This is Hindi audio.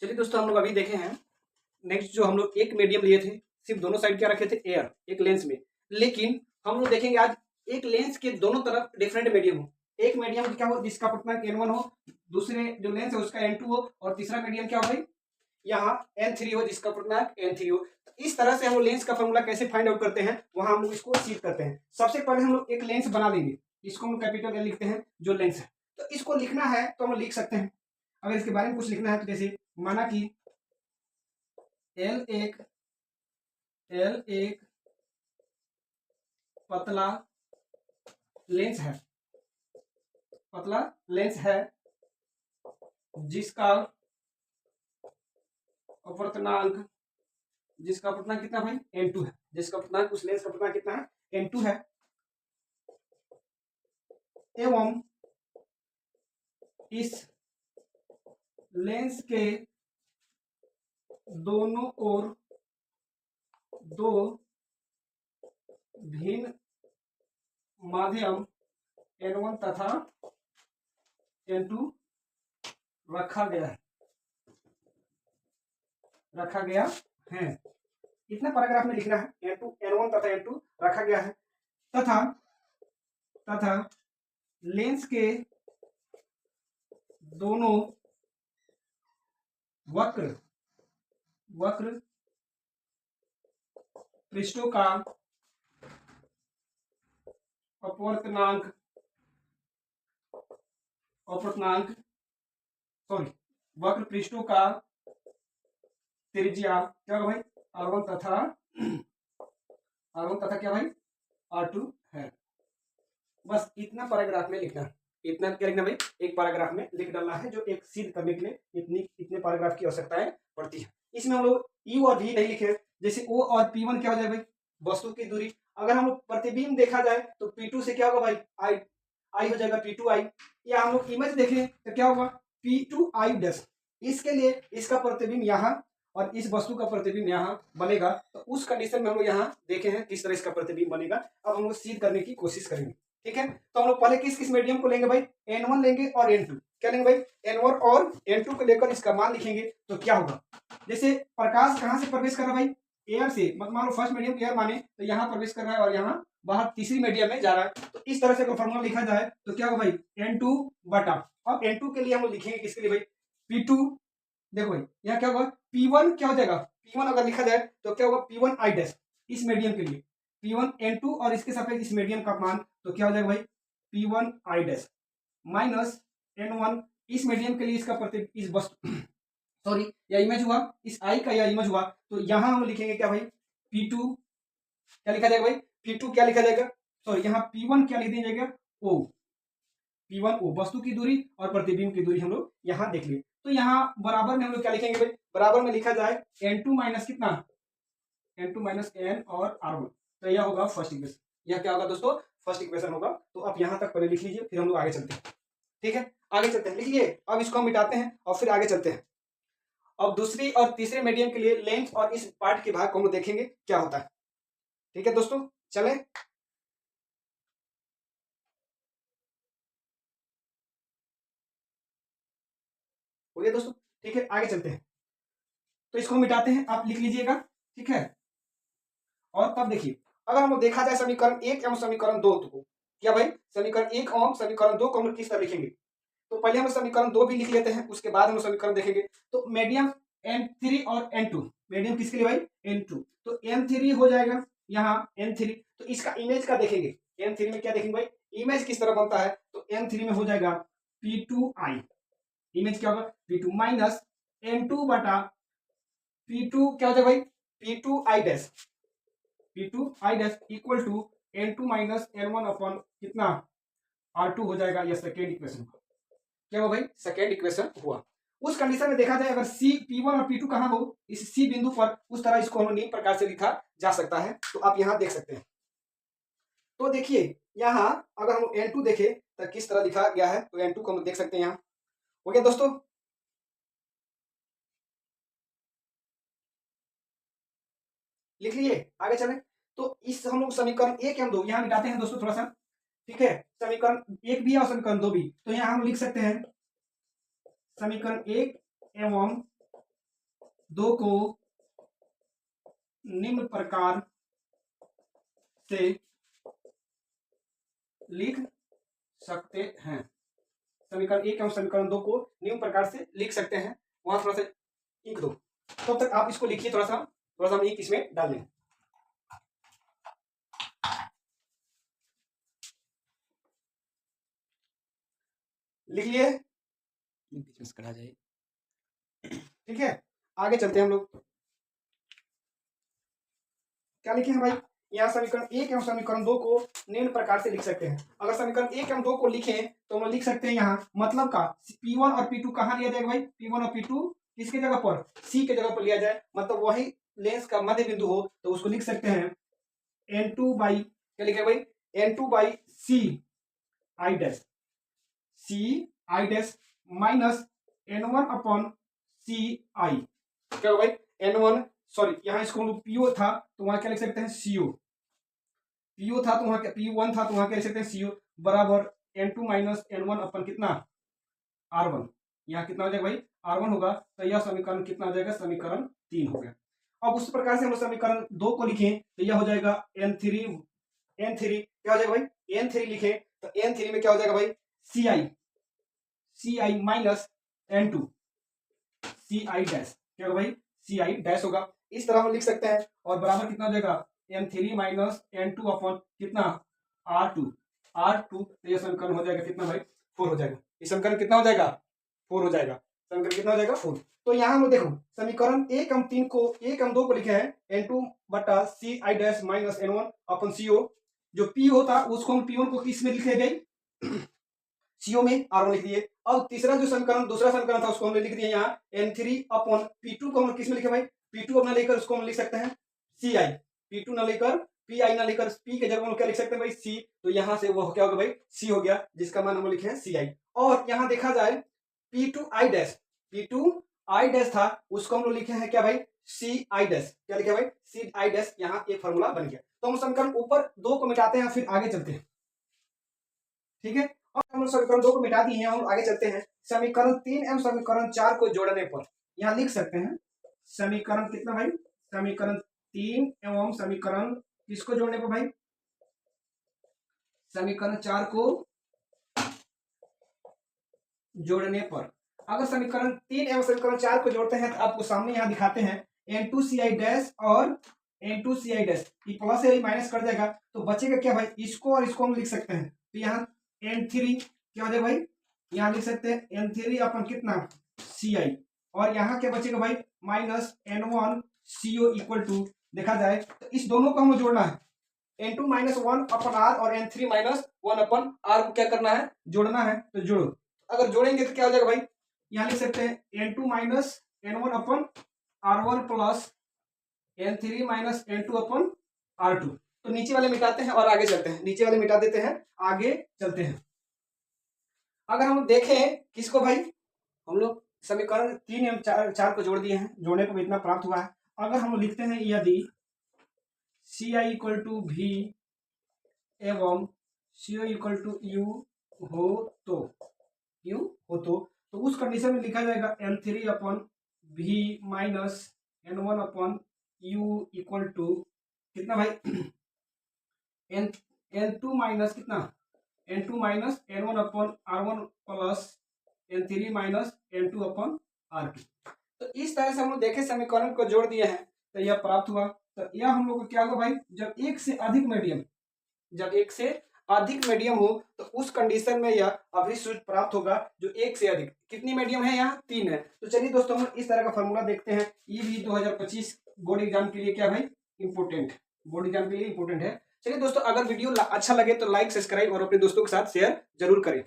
चलिए दोस्तों, हम लोग अभी देखे हैं। नेक्स्ट जो हम लोग एक मीडियम लिए थे, सिर्फ दोनों साइड क्या रखे थे, एयर एक लेंस में। लेकिन हम लोग देखेंगे आज एक लेंस के दोनों तरफ डिफरेंट मीडियम हो। एक मीडियम क्या हो जिसका अपवर्तनांक n1 हो, दूसरे जो लेंस है उसका n2 हो, और तीसरा मीडियम क्या हो भाई, यहाँ n3 हो जिसका अपवर्तनांक n3 हो। तो इस तरह से हम लोग लेंस का फॉर्मूला कैसे फाइंड आउट करते हैं, वहां हम लोग इसको सीख करते हैं। सबसे पहले हम लोग एक लेंस बना लेंगे, इसको हम कैपिटल L लिखते हैं जो लेंस है। तो इसको लिखना है तो हम लिख सकते हैं। अगर इसके बारे में कुछ लिखना है तो जैसे माना कि एल एक पतला लेंस है, पतला लेंस है जिसका अपवर्तनांक कितना भाई, n2 है। जिसका अपवर्तनांक, उस लेंस का अपवर्तनांक कितना है, n2 है। एवं इस लेंस के दोनों ओर दो भिन्न माध्यम n1 तथा n2 रखा गया है। इतना पैराग्राफ में लिखना है, n1 तथा n2 रखा गया है तथा लेंस के दोनों वक्र पृष्ठों का अपवर्तनांक वक्र पृष्ठों का त्रिज्या क्या भाई, r1 तथा क्या भाई, r2 है। बस इतना पैराग्राफ में लिखना है। इतना क्या लिखना भाई, एक पैराग्राफ में लिख डालना है, जो एक सिद्ध करने के लिए इतने पैराग्राफ की आवश्यकताएं पड़ती है। इसमें हम लोग U और V नहीं लिखे, जैसे O और P1 क्या हो जाए भाई, वस्तु की दूरी। अगर हम लोग प्रतिबिंब देखा जाए तो P2 से क्या होगा भाई, I हो जाएगा P2I। या हम लोग इमेज देखें तो क्या होगा, P2I'। इसके लिए इसका प्रतिबिंब यहाँ और इस वस्तु का प्रतिबिंब यहाँ बनेगा। तो उस कंडीशन में हम लोग यहाँ देखे हैं किस तरह इसका प्रतिबिंब बनेगा। अब हम लोग सिद्ध करने की कोशिश करेंगे, ठीक है। तो हम लोग पहले किस मीडियम को लेंगे भाई, n1 लेंगे और n2। क्या लेंगे भाई, n1 और n2 को लेकर इसका मान लिखेंगे तो क्या होगा। जैसे प्रकाश कहां से प्रवेश कर रहा है भाई, एयर से। मतलब मान लो फर्स्ट मीडियम एयर माने तो यहाँ प्रवेश कर रहा है और यहाँ बाहर तीसरी मीडियम में जा रहा है। तो इस तरह से अगर फॉर्मूला लिखा जाए तो क्या होगा भाई, n2 बटा। अब n2 के लिए हम लोग लिखेंगे किसके लिए भाई, P2। देखो भाई यहाँ क्या होगा, P1 क्या हो जाएगा, P1 अगर लिखा जाए तो क्या होगा, P1I'। इस मीडियम के लिए P1n2 और इसके सापेक्ष इस मीडियम का मान तो क्या हो जाएगा भाई, P1I' माइनस n1। इस मीडियम के लिए इसका प्रति इस वस्तु सॉरी या इमेज हुआ, इस I का या इमेज हुआ। तो यहां हम लिखेंगे क्या भाई, P2 क्या लिखा जाएगा भाई, P2 क्या लिखा जाएगा, सॉरी यहाँ P1 क्या लिख दिया जाएगा, O। P1O वस्तु की दूरी और प्रतिबिंब की दूरी हम लोग यहाँ देख लिए। तो यहाँ बराबर में हम लोग क्या लिखेंगे भाई, बराबर में लिखा जाए n2 माइनस कितना, n2 माइनस n और r1। तो यह होगा फर्स्ट इक्वेशन। यह क्या होगा दोस्तों, फर्स्ट इक्वेशन होगा। तो आप यहाँ तक पहले लिख लीजिए, फिर हम लोग आगे चलते हैं, ठीक है। आगे चलते हैं, लिख लिए। अब इसको हम मिटाते हैं और फिर आगे चलते हैं। अब दूसरी और तीसरे मीडियम के लिए लेंथ और इस पार्ट के भाग को हम लोग देखेंगे क्या होता है, ठीक है दोस्तों। चले, हो गया दोस्तों, ठीक है। आगे चलते हैं, तो इसको मिटाते हैं, आप लिख लीजिएगा, ठीक है। और तब देखिए, अगर हम लोग देखा जाए समीकरण 1 एवं समीकरण 2 को, क्या भाई, समीकरण 1 एवं समीकरण 2 को हम लोग किस तरह लिखेंगे। तो पहले हम समीकरण 2 भी लिख लेते हैं, उसके बाद हम समीकरण देखेंगे। तो मीडियम n3 और n2, मीडियम किसके लिए भाई, n2। तो n3 हो जाएगा यहाँ n3। तो इसका इमेज का देखेंगे, n3 में क्या देखेंगे भाई, इमेज किस तरह बनता है। तो n3 में हो जाएगा P2I, इमेज क्या होगा P2 माइनस n2 बटा P2 क्या हो जाएगा भाई, P2I'। P2I' equal to n2 minus n1 अपन कितना, R2 हो जाएगा। यह सेकेंड इक्वेशन क्या हुआ भाई, सेकेंड इक्वेशन हुआ। उस कंडीशन में देखा जाए अगर C P1 और P2 कहां हो, इस C बिंदु पर, उस तरह इसको हम निम्न प्रकार से लिखा जा सकता है। तो आप यहां देख सकते हैं। तो देखिए यहां अगर हम n2 देखें तो किस तरह लिखा गया है, तो n2 को हम देख सकते हैं यहां। हो गया दोस्तों, लिख लिए, आगे चलें। तो इस हम लोग समीकरण 1 एवं 2 यहां मिटाते हैं दोस्तों थोड़ा सा, ठीक है। समीकरण 1 भी और समीकरण 2 भी, तो यहां हम लिख सकते हैं समीकरण 1 एवं दो को निम्न प्रकार से लिख सकते हैं। समीकरण 1 एवं समीकरण 2 को निम्न प्रकार से लिख सकते हैं। वहां थोड़ा सा ईंक दो, तब तक आप इसको लिखिए, थोड़ा सा हम ईंक इसमें डाल दें। लिख लिए, बीच में करा जाए। ठीक है, आगे चलते हैं हम लोग। क्या लिखे हैं भाई, यहाँ समीकरण 1 एवं समीकरण 2 को निम्न प्रकार से लिख सकते हैं। अगर समीकरण 1 एवं 2 को लिखें तो हम लिख सकते हैं यहाँ मतलब का P1 और P2 कहाँ लिया जाएगा भाई, P1 और P2 किसके जगह पर, C के जगह पर लिया जाए, मतलब वही लेंस का मध्य बिंदु हो, तो उसको लिख सकते हैं N2 बाई, क्या लिखे भाई, N2 by C I dash minus N1 upon C आई, क्या भाई N1, सॉरी यहाँ इसको हम लोग PO था तो वहां क्या लिख सकते हैं CO, PO था तो वहां P1 था तो वहां क्या लिख सकते हैं CO बराबर N2 माइनस N1 अपन कितना R1, यहाँ कितना हो जाएगा भाई R1 होगा। तो यह समीकरण कितना हो जाएगा, समीकरण 3 हो गया। अब उस प्रकार से हम लोग समीकरण 2 को लिखें तो यह हो जाएगा N3 क्या हो जाएगा भाई, N3 लिखे तो N3 में क्या हो जाएगा भाई CI minus N2 CI dash, क्या होगा भाई CI डैश होगा। इस तरह हम लिख सकते हैं और बराबर कितना हो जाएगा N3 माइनस N2 अपॉन कितना R2 तो यह समीकरण हो जाएगा कितना भाई 4 हो जाएगा। इस समीकरण कितना हो जाएगा 4 हो जाएगा, समीकरण कितना हो जाएगा 4। तो यहाँ हम देखो समीकरण 1 एवं 3 को 1 एवं 2 को लिखे हैं N2 बटा CI डैश माइनस N1 अपन CO, जो P होता उसको हम P1 को किस में लिखे गए CO में R1 लिख दिए। अब तीसरा जो समीकरण दूसरा समीकरण था उसको हमने लिख दिया यहाँ N3 अपॉन P2 को हम किस में लिखे भाई, P2 अपना लेकर उसको हम लिख सकते हैं CI, P2 ना लेकर PI ना लेकर P के जगह हम क्या लिख सकते हैं भाई C, तो यहाँ से वो क्या होगा भाई C हो गया, जिसका मान हम लिखे हैं CI। और यहाँ देखा जाए P2I डैश था उसको हम लोग लिखे हैं क्या भाई CI डैश, क्या लिखे भाई CI डैश, यहाँ एक फॉर्मूला बन गया। तो हम समीकरण ऊपर 2 को मिटाते हैं फिर आगे चलते हैं, ठीक है। और हम समीकरण 2 को मिटा दिए हैं, हम आगे चलते हैं। समीकरण 3 एवं समीकरण 4 को जोड़ने पर यहाँ लिख सकते हैं समीकरण कितना भाई, समीकरण 3 एवं समीकरण किसको जोड़ने पर भाई, समीकरण 4 को जोड़ने पर। अगर समीकरण 3 एवं समीकरण 4 को जोड़ते हैं तो आपको सामने यहाँ दिखाते हैं N2CI डैश और N2CI डैश, ये प्लस है माइनस कर जाएगा तो बचेगा क्या भाई, इसको और इसको हम लिख सकते हैं। तो यहाँ N3 क्या हो जाएगा भाई, यहाँ लिख सकते हैं N3 अपन कितना CI, और यहाँ क्या बचेगा भाई minus N1 CO equal to, देखा जाए तो इस दोनों को हमें जोड़ना है, N2 माइनस 1 अपन R और N3 माइनस 1 अपन R को क्या करना है जोड़ना है। तो जोड़ो, अगर जोड़ेंगे तो क्या हो जाएगा भाई, यहाँ लिख सकते हैं N2 माइनस N1 अपन R1 plus N3 minus N2 अपन R2। तो नीचे वाले मिटाते हैं और आगे चलते हैं, नीचे वाले मिटा देते हैं आगे चलते हैं। अगर हम देखें किसको भाई, हम लोग समीकरण 3 एवं 4 को जोड़ दिए हैं, जोड़ने पर इतना प्राप्त हुआ है। अगर हम लिखते हैं यदि CI इक्वल टू V एवं CO इक्वल टू U हो तो उस कंडीशन में लिखा जाएगा N3 upon V minus N1 upon U equal to कितना भाई N2 माइनस कितना N2 minus N1 upon R1 plus N3 minus N2 upon R2। तो इस तरह से हम लोग देखे समीकरण को जोड़ दिए हैं तो यह प्राप्त हुआ। तो यह हम लोग को क्या होगा भाई, जब एक से अधिक मीडियम हो तो उस कंडीशन में यह अभिसूत्र प्राप्त होगा जो एक से अधिक, कितनी मीडियम है यहाँ 3 है। तो चलिए दोस्तों हम इस तरह का फॉर्मूला देखते हैं, ये भी 2025 बोर्ड एग्जाम के लिए क्या भाई इंपोर्टेंट, बोर्ड एग्जाम के लिए इंपोर्टेंट है। चलिए दोस्तों अगर वीडियो अच्छा लगे तो लाइक सब्सक्राइब और अपने दोस्तों के साथ शेयर जरूर करें।